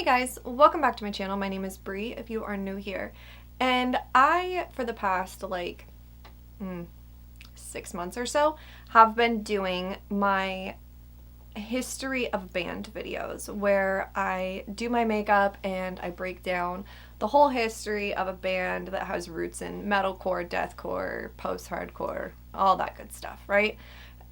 Hey guys, welcome back to my channel. My name is Bree if you are new here. And I, for the past 6 months or so, have been doing my history of band videos where I do my makeup and I break down the whole history of a band that has roots in metalcore, deathcore, post-hardcore, all that good stuff, right?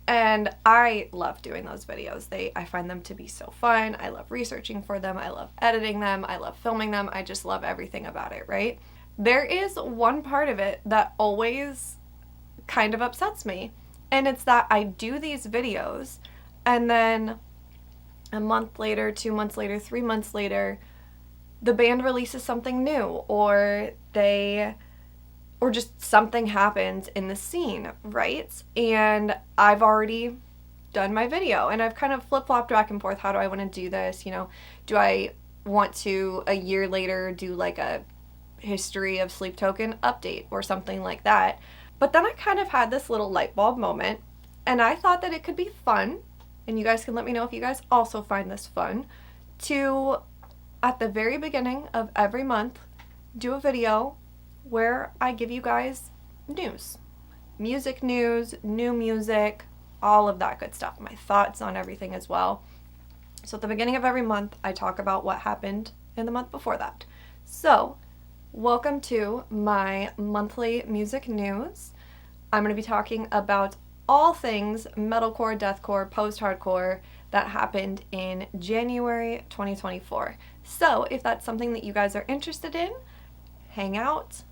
And I love doing those videos. I find them to be so fun. I love researching for them. I love editing them. I love filming them. I just love everything about it, right? There is one part of it that always kind of upsets me. And it's that I do these videos and then a month later, 2 months later, 3 months later, the band releases something new or just something happens in the scene, right? And I've already done my video and I've kind of flip-flopped back and forth. How do I want to do this? You know, do I want to a year later do like a history of Sleep Token update or something like that? But then I kind of had this little light bulb moment and I thought that it could be fun, and you guys can let me know if you guys also find this fun, to at the very beginning of every month do a video where I give you guys news, music news, new music, all of that good stuff, my thoughts on everything as well. So at the beginning of every month, I talk about what happened in the month before that. So welcome to my monthly music news. I'm going to be talking about all things metalcore, deathcore, post-hardcore that happened in January 2024. So if that's something that you guys are interested in, hang out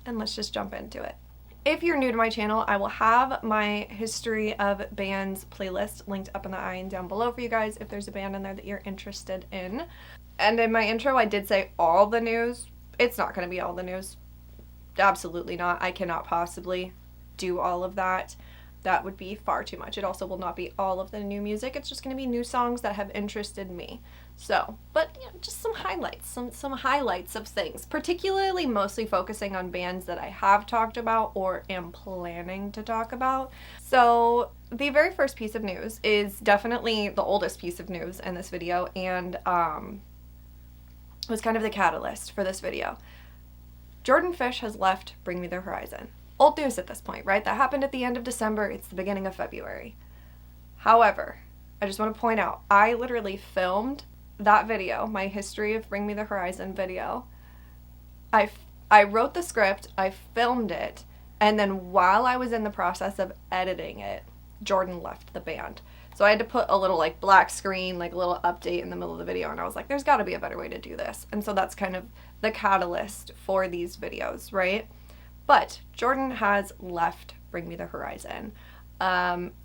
and let's just jump into it. If you're new to my channel, I will have my history of bands playlist linked up in the eye and down below for you guys if there's a band in there that you're interested in. And in my intro, I did say all the news. It's not going to be all the news. Absolutely not. I cannot possibly do all of that. That would be far too much. It also will not be all of the new music. It's just going to be new songs that have interested me. So, but you know, just some highlights, some highlights of things, particularly mostly focusing on bands that I have talked about or am planning to talk about. So the very first piece of news is definitely the oldest piece of news in this video, and was kind of the catalyst for this video. Jordan Fish has left Bring Me the Horizon. Old news at this point, right? That happened at the end of December. It's the beginning of February. However, I just want to point out, I literally filmed that video, my history of Bring Me the Horizon video. I wrote the script, I filmed it, and then while I was in the process of editing it, Jordan left the band. So I had to put a little like black screen, like a little update in the middle of the video, and I was like, there's got to be a better way to do this. And so that's kind of the catalyst for these videos, right? But Jordan has left Bring Me the Horizon.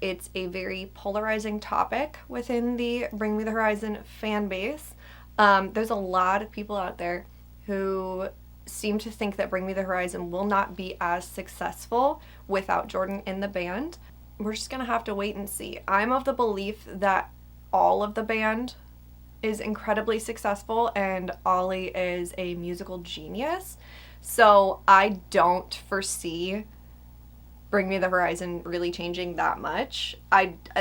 It's a very polarizing topic within the Bring Me the Horizon fan base. There's a lot of people out there who seem to think that Bring Me the Horizon will not be as successful without Jordan in the band. We're just gonna have to wait and see. I'm of the belief that all of the band is incredibly successful and Ollie is a musical genius. So I don't foresee Bring Me the Horizon really changing that much.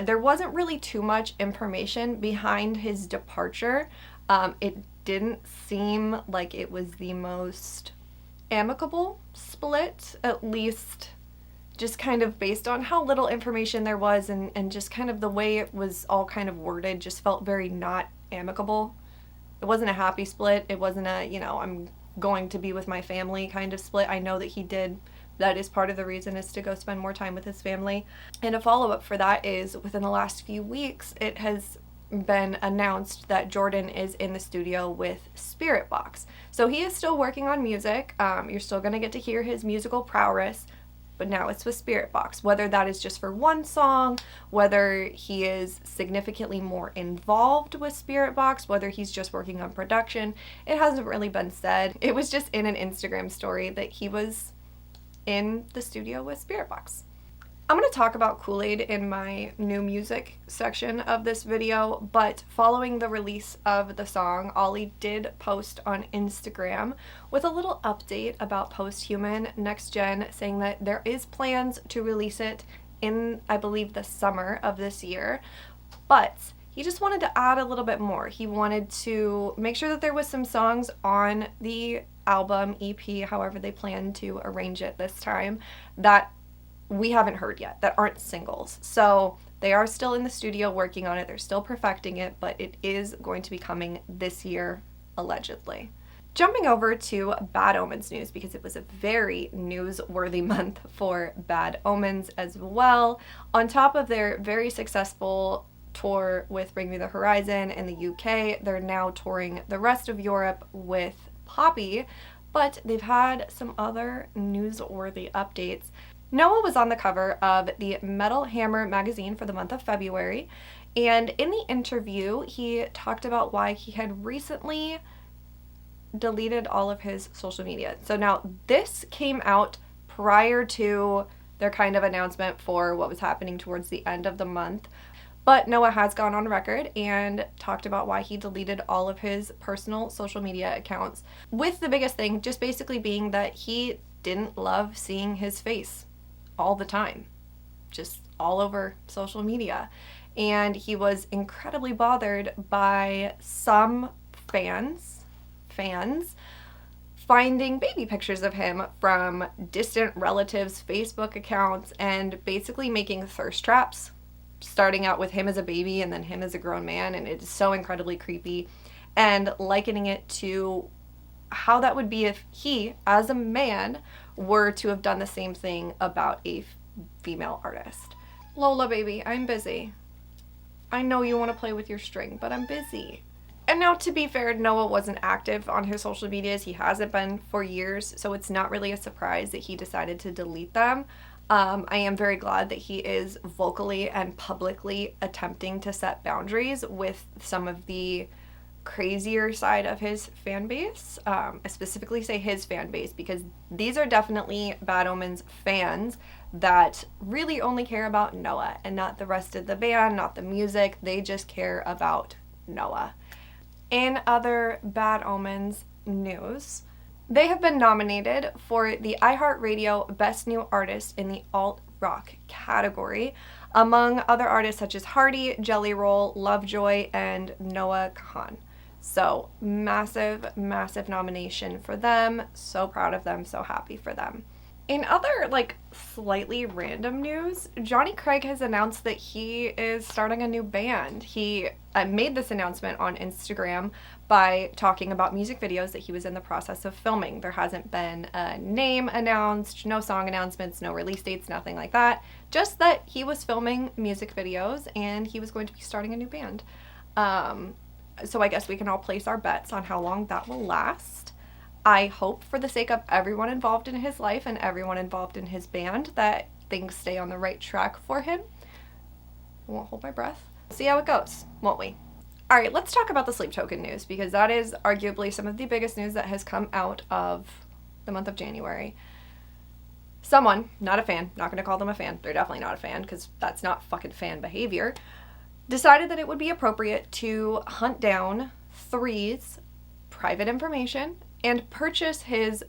There wasn't really too much information behind his departure. It didn't seem like it was the most amicable split, at least just kind of based on how little information there was and just kind of the way it was all kind of worded just felt very not amicable. It wasn't a happy split. It wasn't a, you know, I'm going to be with my family kind of split. I know that he did. That is part of the reason, is to go spend more time with his family. And a follow-up for that is within the last few weeks, it has been announced that Jordan is in the studio with Spiritbox. So he is still working on music. You're still going to get to hear his musical prowess, but now it's with Spiritbox. Whether that is just for one song, whether he is significantly more involved with Spiritbox, whether he's just working on production, it hasn't really been said. It was just in an Instagram story that he was in the studio with Spiritbox. I'm going to talk about Kool-Aid in my new music section of this video, but following the release of the song, Ollie did post on Instagram with a little update about Posthuman Next Gen, saying that there is plans to release it in, I believe, the summer of this year, but he just wanted to add a little bit more. He wanted to make sure that there was some songs on the album, EP, however they plan to arrange it this time, that we haven't heard yet, that aren't singles. So they are still in the studio working on it. They're still perfecting it, but it is going to be coming this year, allegedly. Jumping over to Bad Omens news, because it was a very newsworthy month for Bad Omens as well. On top of their very successful tour with Bring Me the Horizon in the UK, they're now touring the rest of Europe with Poppy, but they've had some other newsworthy updates. Noah was on the cover of the Metal Hammer magazine for the month of February, and in the interview, he talked about why he had recently deleted all of his social media. So now this came out prior to their kind of announcement for what was happening towards the end of the month. But Noah has gone on record and talked about why he deleted all of his personal social media accounts, with the biggest thing just basically being that he didn't love seeing his face all the time, just all over social media. And he was incredibly bothered by some fans finding baby pictures of him from distant relatives' Facebook accounts and basically making thirst traps, starting out with him as a baby and then him as a grown man, and it is so incredibly creepy, and likening it to how that would be if he, as a man, were to have done the same thing about a female artist. Lola, baby, I'm busy. I know you want to play with your string, but I'm busy. And now, to be fair, Noah wasn't active on his social medias. He hasn't been for years, so it's not really a surprise that he decided to delete them. I am very glad that he is vocally and publicly attempting to set boundaries with some of the crazier side of his fan base. I specifically say his fan base because these are definitely Bad Omens fans that really only care about Noah and not the rest of the band, not the music. They just care about Noah. In other Bad Omens news, they have been nominated for the iHeartRadio Best New Artist in the Alt Rock category, among other artists such as Hardy, Jelly Roll, Lovejoy, and Noah Kahan. So massive, massive nomination for them. So proud of them, so happy for them. In other, slightly random news, Johnny Craig has announced that he is starting a new band. He made this announcement on Instagram by talking about music videos that he was in the process of filming. There hasn't been a name announced, no song announcements, no release dates, nothing like that. Just that he was filming music videos and he was going to be starting a new band. So I guess we can all place our bets on how long that will last. I hope, for the sake of everyone involved in his life and everyone involved in his band, that things stay on the right track for him. I won't hold my breath. See how it goes, won't we? All right, let's talk about the Sleep Token news, because that is arguably some of the biggest news that has come out of the month of January. Someone, not a fan, not going to call them a fan, they're definitely not a fan, because that's not fucking fan behavior, decided that it would be appropriate to hunt down Three's private information and purchase his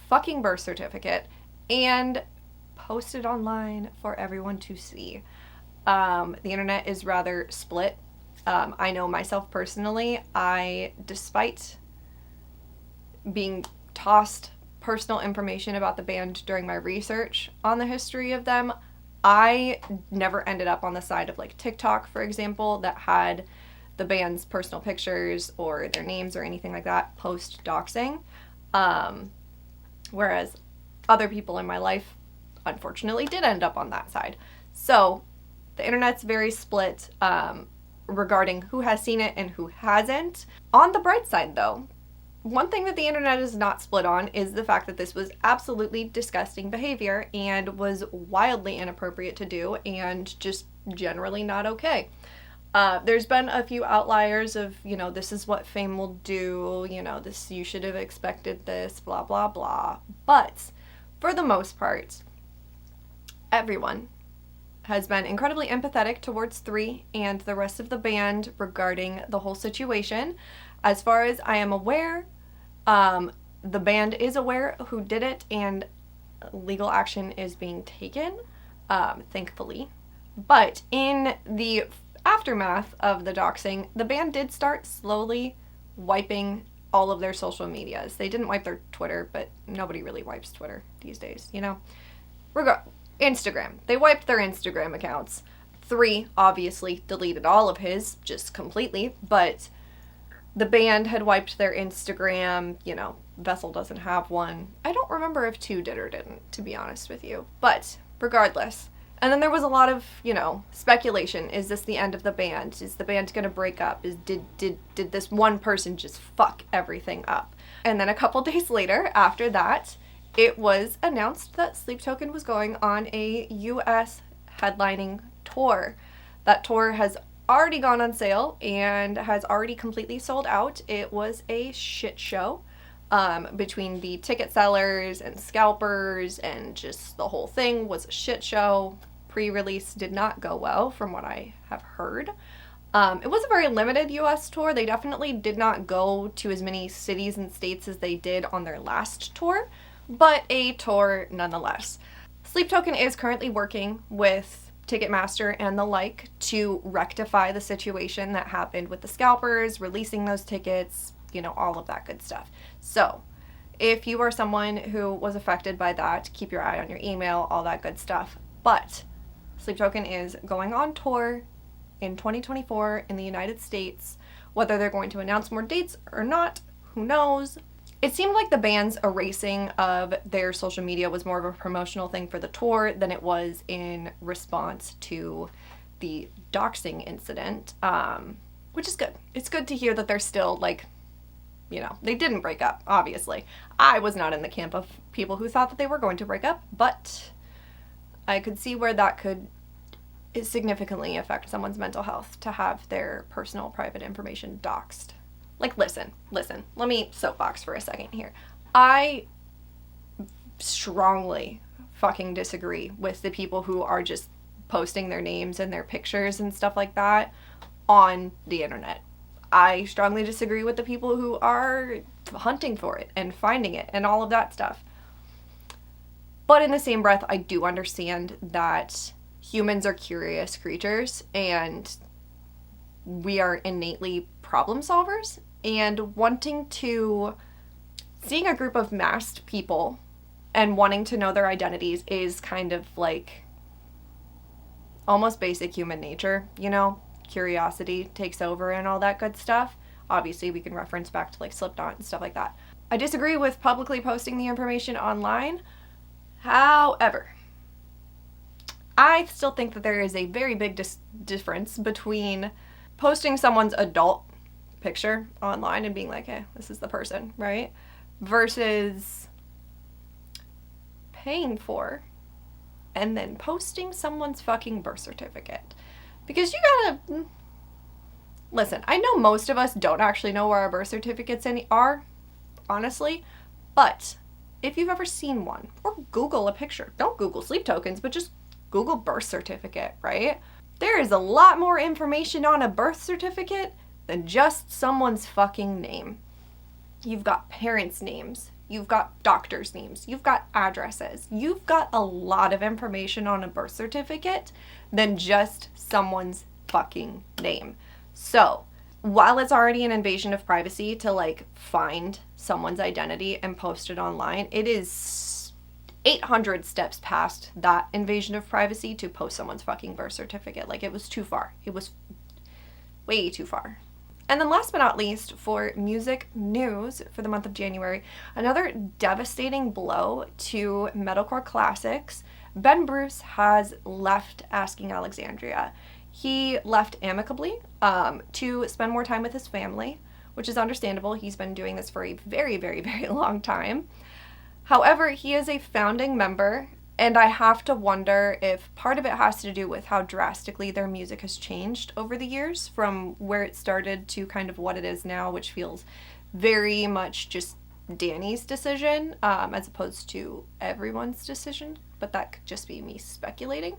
fucking birth certificate and post it online for everyone to see. The internet is rather split. I know myself personally, despite being tossed personal information about the band during my research on the history of them, I never ended up on the side of TikTok, for example, that had the band's personal pictures or their names or anything like that post doxing. Whereas other people in my life, unfortunately, did end up on that side. So the internet's very split regarding who has seen it and who hasn't. On the bright side, though, one thing that the internet is not split on is the fact that this was absolutely disgusting behavior and was wildly inappropriate to do and just generally not okay. There's been a few outliers of, this is what fame will do, this, you should have expected this, blah, blah, blah. But for the most part, everyone has been incredibly empathetic towards Three and the rest of the band regarding the whole situation. As far as I am aware, the band is aware who did it and legal action is being taken, thankfully. But in the aftermath of the doxing, the band did start slowly wiping all of their social medias. They didn't wipe their Twitter, but nobody really wipes Twitter these days, you know? Instagram. They wiped their Instagram accounts. 3 obviously deleted all of his, just completely, but the band had wiped their Instagram, you know, Vessel doesn't have one. I don't remember if 2 did or didn't, to be honest with you. But regardless. And then there was a lot of, you know, speculation. Is this the end of the band? Is the band going to break up? Did this one person just fuck everything up? And then a couple days later, after that, it was announced that Sleep Token was going on a US headlining tour. That tour has already gone on sale and has already completely sold out. It was a shit show. Between the ticket sellers and scalpers, and just the whole thing was a shit show. Pre-release did not go well from what I have heard. It was a very limited US tour. They definitely did not go to as many cities and states as they did on their last tour, but a tour nonetheless. Sleep Token is currently working with Ticketmaster and the like to rectify the situation that happened with the scalpers, releasing those tickets, you know, all of that good stuff. So if you are someone who was affected by that, keep your eye on your email, all that good stuff. But Sleep Token is going on tour in 2024 in the United States. Whether they're going to announce more dates or not, who knows? It seemed like the band's erasing of their social media was more of a promotional thing for the tour than it was in response to the doxing incident, which is good. It's good to hear that they're still, like, you know, they didn't break up, obviously. I was not in the camp of people who thought that they were going to break up, but I could see where that could significantly affect someone's mental health to have their personal private information doxed. Like, listen, let me soapbox for a second here. I strongly fucking disagree with the people who are just posting their names and their pictures and stuff like that on the internet. I strongly disagree with the people who are hunting for it and finding it and all of that stuff. But in the same breath, I do understand that humans are curious creatures and we are innately problem solvers, and seeing a group of masked people and wanting to know their identities is kind of like almost basic human nature, you know? Curiosity takes over and all that good stuff. Obviously, we can reference back to like Slipknot and stuff like that. I disagree with publicly posting the information online. However, I still think that there is a very big difference between posting someone's adult picture online and being like, hey, this is the person, right? Versus paying for and then posting someone's fucking birth certificate. Because you gotta... Listen, I know most of us don't actually know where our birth certificates are, honestly, but if you've ever seen one, or Google a picture, don't Google Sleep Tokens, but just Google birth certificate, right? There is a lot more information on a birth certificate than just someone's fucking name. You've got parents' names, you've got doctors' names, you've got addresses, you've got a lot of information on a birth certificate than just someone's fucking name. So, while it's already an invasion of privacy to like find someone's identity and post it online, it is 800 steps past that invasion of privacy to post someone's fucking birth certificate. Like, it was too far. It was way too far. And then last but not least, for music news for the month of January, another devastating blow to metalcore classics. Ben Bruce has left Asking Alexandria. He left amicably to spend more time with his family, which is understandable. He's been doing this for a very, very, very long time. However, he is a founding member, and I have to wonder if part of it has to do with how drastically their music has changed over the years from where it started to kind of what it is now, which feels very much just Danny's decision as opposed to everyone's decision, but that could just be me speculating.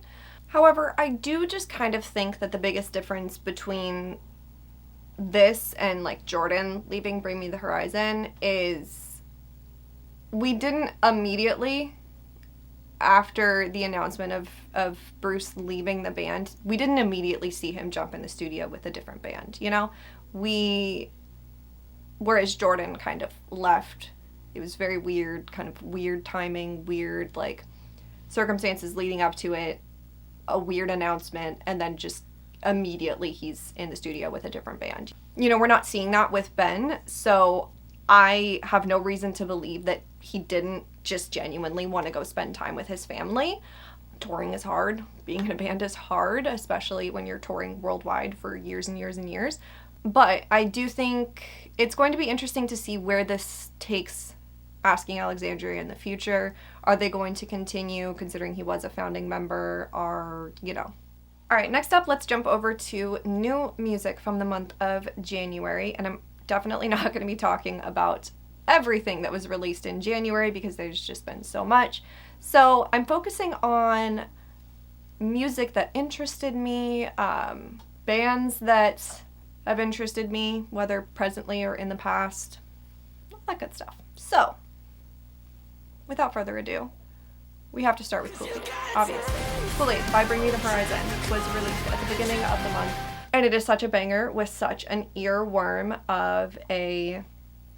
However, I do just kind of think that the biggest difference between this and like Jordan leaving Bring Me the Horizon is we didn't immediately after the announcement of Bruce leaving the band, we didn't immediately see him jump in the studio with a different band, you know? Whereas Jordan kind of left. It was very weird, kind of weird timing, weird, like, circumstances leading up to it, a weird announcement, and then just immediately he's in the studio with a different band. You know, we're not seeing that with Ben, so I have no reason to believe that he didn't just genuinely want to go spend time with his family. Touring is hard. Being in a band is hard, especially when you're touring worldwide for years and years and years. But I do think it's going to be interesting to see where this takes Asking Alexandria in the future. Are they going to continue, considering he was a founding member, or, you know. All right, next up, let's jump over to new music from the month of January. And I'm definitely not going to be talking about everything that was released in January because there's just been so much. So I'm focusing on music that interested me, bands that have interested me, whether presently or in the past, all that good stuff. So, without further ado, we have to start with Kool-Aid, obviously. Kool-Aid by Bring Me the Horizon was released at the beginning of the month, and it is such a banger with such an earworm of a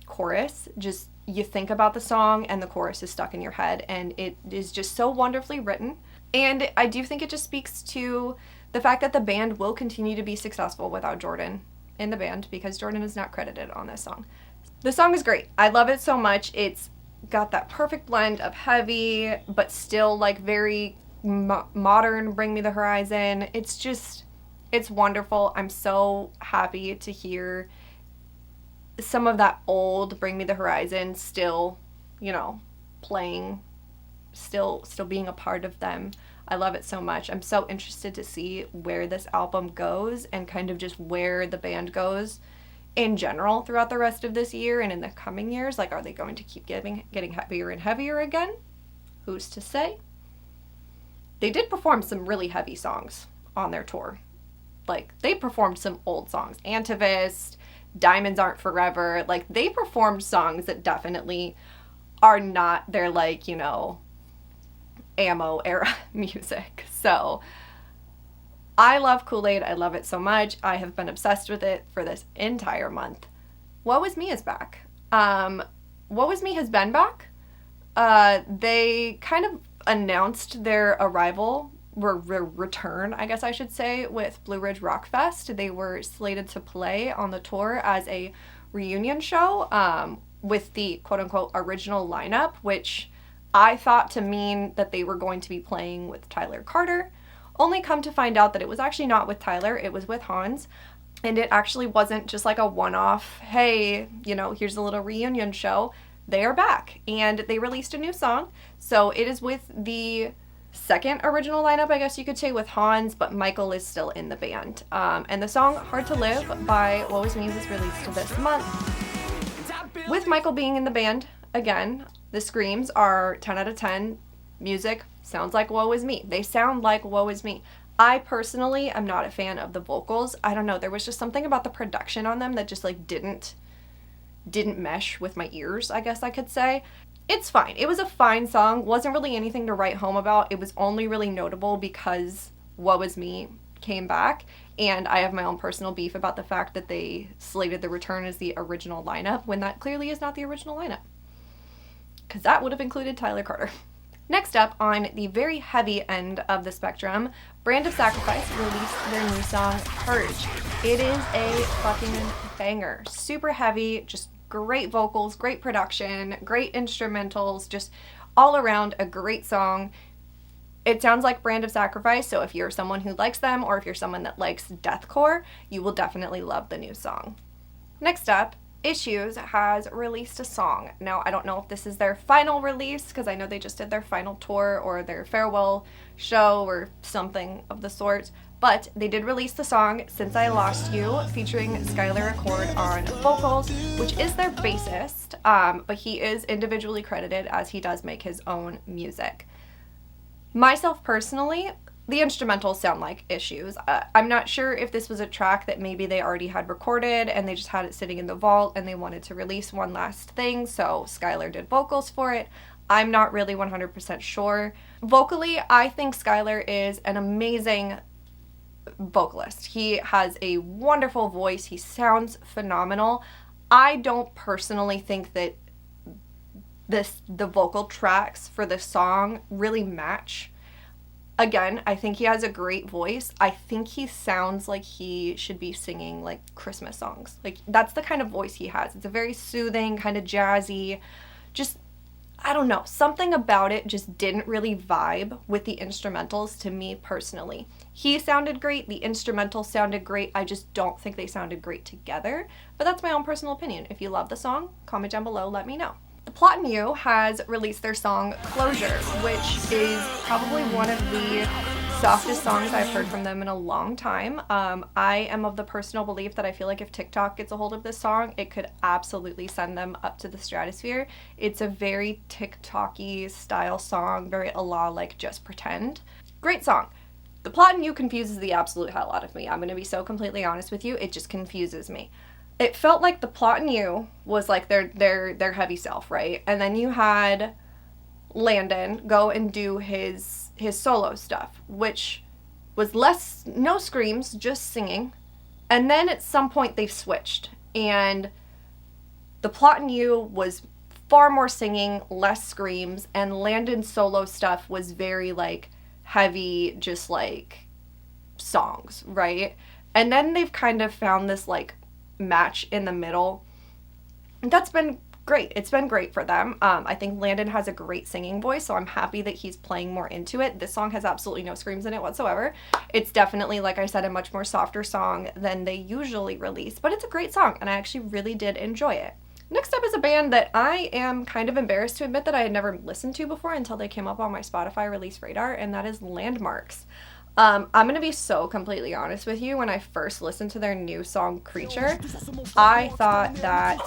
chorus. Just, you think about the song and the chorus is stuck in your head, and it is just so wonderfully written. And I do think it just speaks to the fact that the band will continue to be successful without Jordan in the band, because Jordan is not credited on this song. The song is great. I love it so much. It's got that perfect blend of heavy, but still like very modern Bring Me the Horizon. It's wonderful. I'm so happy to hear some of that old Bring Me the Horizon still, you know, playing, still being a part of them. I love it so much. I'm so interested to see where this album goes and kind of just where the band goes in general throughout the rest of this year and in the coming years. Like, are they going to keep getting heavier and heavier again? Who's to say? They did perform some really heavy songs on their tour. Like, they performed some old songs. Antivist, Diamonds Aren't Forever. Like, they performed songs that definitely are not their, like, you know, Ammo era music. So I love Kool-Aid. I love it so much. I have been obsessed with it for this entire month. What Was Me is back. What Was Me has been back. They kind of announced their arrival, return, I guess I should say, with Blue Ridge Rock Fest. They were slated to play on the tour as a reunion show with the quote-unquote original lineup, which I thought to mean that they were going to be playing with Tyler Carter. Only come to find out that it was actually not with Tyler, it was with Hans. And it actually wasn't just like a one-off, hey, you know, here's a little reunion show. They are back, and they released a new song. So it is with the second original lineup, I guess you could say, with Hans, but Michael is still in the band. And the song Hard to Live by What Was Me was released this month. With Michael being in the band, again, the screams are 10 out of 10. Music sounds like Woe Is Me. They sound like Woe Is Me. I personally am not a fan of the vocals. I don't know, there was just something about the production on them that just like didn't mesh with my ears, I guess I could say. It's fine. It was a fine song. Wasn't really anything to write home about. It was only really notable because Woe Is Me came back, and I have my own personal beef about the fact that they slated the return as the original lineup when that clearly is not the original lineup, because that would have included Tyler Carter. Next up, on the very heavy end of the spectrum, Brand of Sacrifice released their new song, Purge. It is a fucking banger. Super heavy, just great vocals, great production, great instrumentals, just all around a great song. It sounds like Brand of Sacrifice, so if you're someone who likes them, or if you're someone that likes deathcore, you will definitely love the new song. Next up, Issues has released a song. Now, I don't know if this is their final release, because I know they just did their final tour or their farewell show or something of the sort, but they did release the song Since I Lost You, featuring Skylar Accord on vocals, which is their bassist, but he is individually credited as he does make his own music. Myself personally, the instrumentals sound like Issues. I'm not sure if this was a track that maybe they already had recorded and they just had it sitting in the vault and they wanted to release one last thing, so Skylar did vocals for it. I'm not really 100% sure. Vocally, I think Skylar is an amazing vocalist. He has a wonderful voice. He sounds phenomenal. I don't personally think that the vocal tracks for this song really match. Again, I think he has a great voice. I think he sounds like he should be singing like Christmas songs. Like, that's the kind of voice he has. It's a very soothing, kind of jazzy, just, I don't know, something about it just didn't really vibe with the instrumentals to me personally. He sounded great, the instrumentals sounded great, I just don't think they sounded great together, but that's my own personal opinion. If you love the song, comment down below, let me know. The Plot and You has released their song Closure, which is probably one of the softest songs I've heard from them in a long time. I am of the personal belief that I feel like if TikTok gets a hold of this song, it could absolutely send them up to the stratosphere. It's a very TikTok-y style song, very a la like Just Pretend. Great song. The Plot and You confuses the absolute hell out of me. I'm going to be so completely honest with you, it just confuses me. It felt like The Plot and You was like their heavy self, right? And then you had Landon go and do his solo stuff, which was no screams, just singing. And then at some point they've switched, and The Plot and You was far more singing, less screams, and Landon's solo stuff was very like heavy, just like songs, right? And then they've kind of found this like match in the middle. That's been great. It's been great for them. I think Landon has a great singing voice, so I'm happy that he's playing more into it. This song has absolutely no screams in it whatsoever. It's definitely, like I said, a much more softer song than they usually release, but it's a great song, and I actually really did enjoy it. Next up is a band that I am kind of embarrassed to admit that I had never listened to before until they came up on my Spotify release radar, and that is Landmarks. I'm going to be so completely honest with you. When I first listened to their new song, Creature, I thought that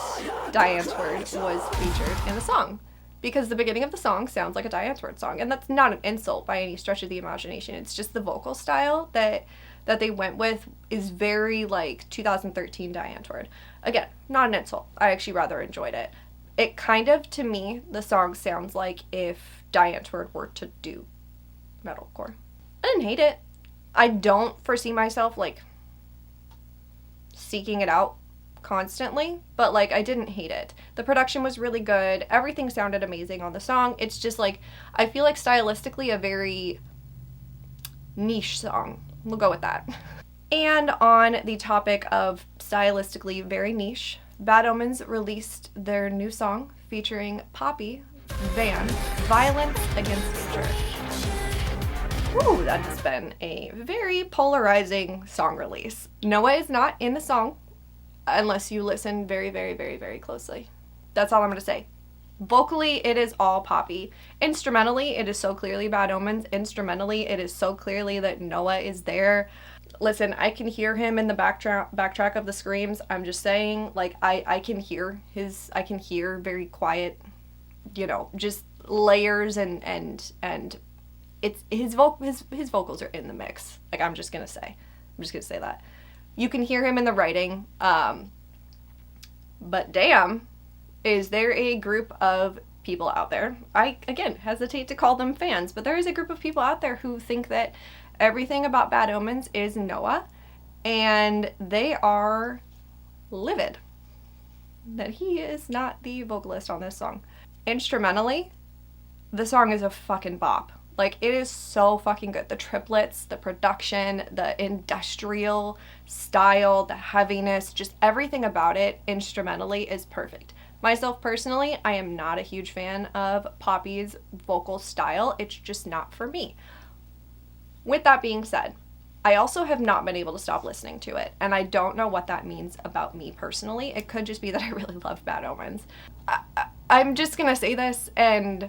Diane's Word was featured in the song, because the beginning of the song sounds like a Diane's Word song, and that's not an insult by any stretch of the imagination. It's just the vocal style that they went with is very like 2013 Diane's Word. Again, not an insult. I actually rather enjoyed it. It kind of, to me, the song sounds like if Diane's Word were to do metalcore. I didn't hate it. I don't foresee myself like seeking it out constantly, but like I didn't hate it. The production was really good. Everything sounded amazing on the song. It's just like, I feel like stylistically a very niche song. We'll go with that. And on the topic of stylistically very niche, Bad Omens released their new song featuring Poppy Van, Violence Against Nature. Ooh, that has been a very polarizing song release. Noah is not in the song unless you listen very, very, very, very closely. That's all I'm going to say. Vocally, it is all Poppy. Instrumentally, it is so clearly Bad Omens. Instrumentally, it is so clearly that Noah is there. Listen, I can hear him in the backtrack of the screams. I'm just saying, like, I can hear very quiet, you know, just layers and it's his vocals are in the mix. Like, I'm just gonna say that. You can hear him in the writing, but damn, is there a group of people out there, I again hesitate to call them fans, but there is a group of people out there who think that everything about Bad Omens is Noah, and they are livid that he is not the vocalist on this song. Instrumentally, the song is a fucking bop. Like, it is so fucking good. The triplets, the production, the industrial style, the heaviness, just everything about it instrumentally is perfect. Myself personally, I am not a huge fan of Poppy's vocal style. It's just not for me. With that being said, I also have not been able to stop listening to it, and I don't know what that means about me personally. It could just be that I really love Bad Omens. I'm just gonna say this, and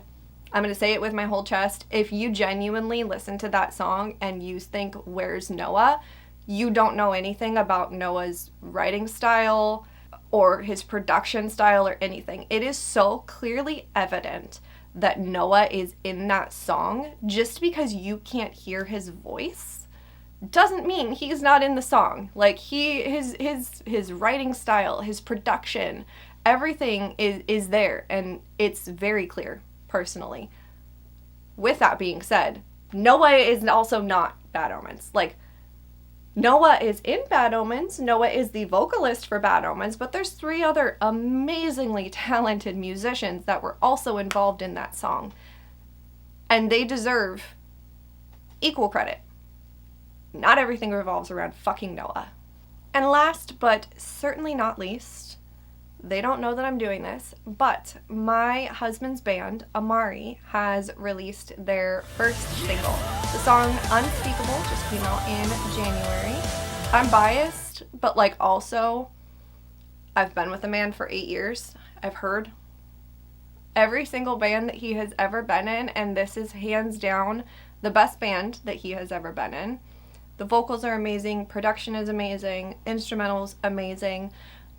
I'm going to say it with my whole chest. If you genuinely listen to that song and you think, where's Noah? You don't know anything about Noah's writing style or his production style or anything. It is so clearly evident that Noah is in that song. Just because you can't hear his voice doesn't mean he's not in the song. Like, his writing style, his production, everything is there, and it's very clear. personally. With that being said, Noah is also not Bad Omens. Like, Noah is in Bad Omens. Noah is the vocalist for Bad Omens, but there's 3 other amazingly talented musicians that were also involved in that song. And they deserve equal credit. Not everything revolves around fucking Noah. And last, but certainly not least, they don't know that I'm doing this, but my husband's band, Amari, has released their first single. The song Unspeakable just came out in January. I'm biased, but like also, I've been with the man for 8 years. I've heard every single band that he has ever been in, and this is hands down the best band that he has ever been in. The vocals are amazing, production is amazing, instrumentals amazing.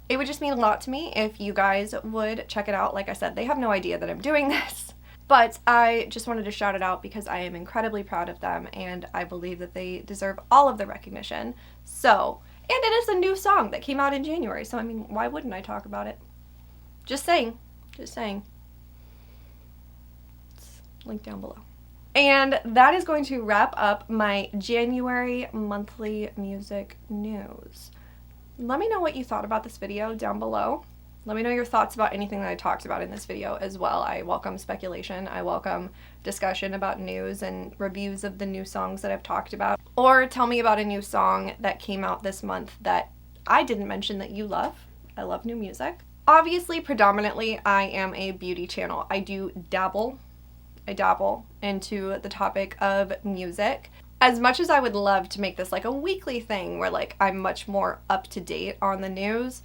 It would just mean a lot to me if you guys would check it out. Like I said, they have no idea that I'm doing this, but I just wanted to shout it out because I am incredibly proud of them and I believe that they deserve all of the recognition. So, and it is a new song that came out in January, so I mean, why wouldn't I talk about it? Just saying. Just saying. It's linked down below. And that is going to wrap up my January monthly music news. Let me know what you thought about this video down below. Let me know your thoughts about anything that I talked about in this video as well. I welcome speculation. I welcome discussion about news and reviews of the new songs that I've talked about. Or tell me about a new song that came out this month that I didn't mention that you love. I love new music. Obviously, predominantly, I am a beauty channel. I dabble into the topic of music. As much as I would love to make this like a weekly thing where like I'm much more up to date on the news,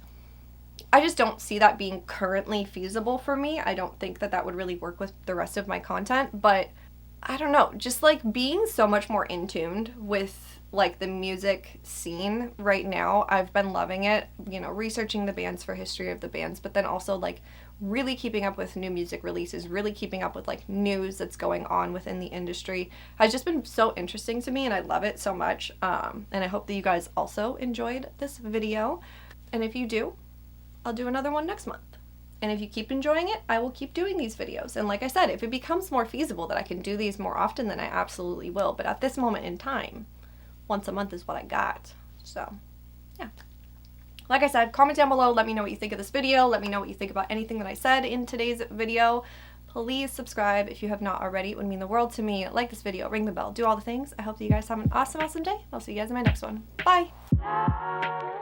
I just don't see that being currently feasible for me. I don't think that that would really work with the rest of my content, but I don't know, just like being so much more in tuned with like the music scene right now. I've been loving it, you know, researching the bands for history of the bands, but then also like really keeping up with new music releases, really keeping up with like news that's going on within the industry has just been so interesting to me and I love it so much. And I hope that you guys also enjoyed this video. And if you do, I'll do another one next month. And if you keep enjoying it, I will keep doing these videos. And like I said, if it becomes more feasible that I can do these more often, then I absolutely will. But at this moment in time, once a month is what I got. So, yeah. Like I said, comment down below, let me know what you think of this video, let me know what you think about anything that I said in today's video. Please subscribe if you have not already, it would mean the world to me. Like this video, ring the bell, do all the things. I hope that you guys have an awesome, awesome day. I'll see you guys in my next one. Bye!